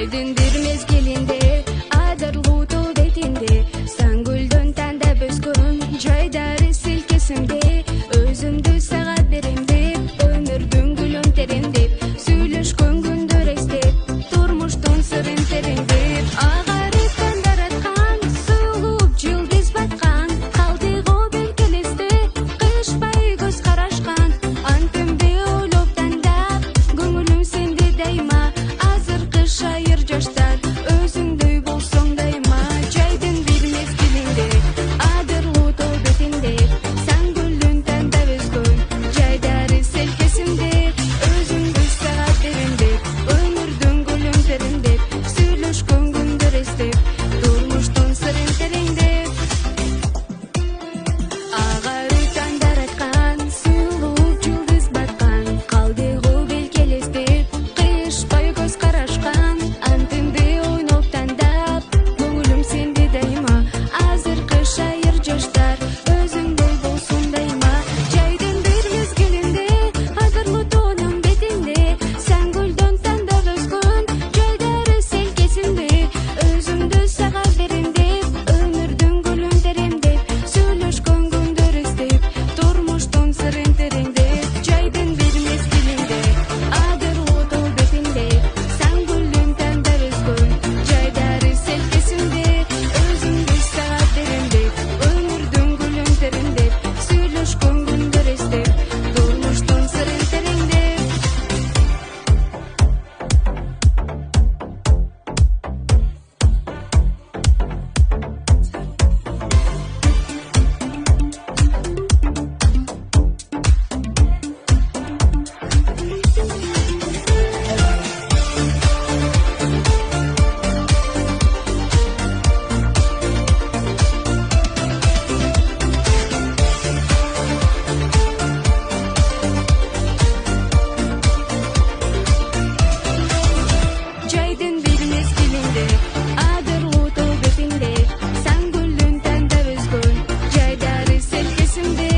Жайдын бир мезгилинде адырлуу бетинде саңгүлдөн тандап өскөн жайдары силкесимде өзүмдү сага берем деп өмүрдүн гүлүн тереңдеп сүйлөшкөн күндөр эстеп турмуштун сырын тереңдеп агарыктан дараткан сулууп жылдыз баткан калтыгы белкелесте кышпай көз карашкан антымды ойлоп тандап көңүлүм сенде дайыма азыр кыш айыр жоштар өзүңдөй болсоң дайыма жайдын бир мезгилинде адырлуу тоо бетинде саңгүлдүн тандап өскөн жайдары селкесимде өзүңдү сага берем деп өмүрдүн гүлүн тереңдеп сүйлөшкөн күндөр эстеп турмуштун сырын тереңдеп агарыктан дараткан сулууп жылдыз баткан калдыгы белкелестеп кышпай көз карашкан антымды ойноп тандап көңүлүм сенде дайыма азыр кыш айыр жоштар өзүңдөй болсун дайыма жайдын бир мезгилинде адырлуу тоонун бетинде саңгүлдөн тандап өскөн жайдары селкесимде өзүмдү сага берем деп өмүрдүн гүлүн теремдеп сүйлөшкөн күндөр эстеп турмуштун сырын тереңдеп жайдын бир мезгилинде адырлуу тоо бетинде саңгүлдүн тандап өскөн жайдары селкесимде өзүмдү сага берем деп өмүрдүн гүлүн теремдеп сүйлөшкөн күндөр эстеп турмуштун сырын тереңдеп жайдын бир мезгилинде адырлуу тоо бетинде саңгүлдүн тандап өскөн жайдары селкесимде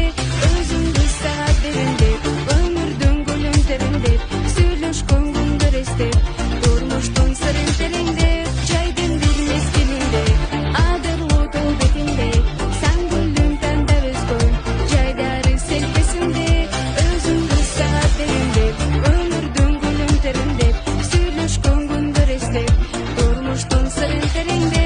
өзүмдү сага берем деп өмүрдүн гүлүн тереңдеп сүйлөшкөн күндөр эстеп турмуштун сырын тереңдеп жайдын бир мезгилинде адырлуу тоо бетинде саңгүлдүн тандап өскөн жайдары селкесимде өзүмдү сага берем деп өмүрдүн гүлүн тереңдеп сүйлөшкөн күндөр эстеп турмуштун сырын тереңдеп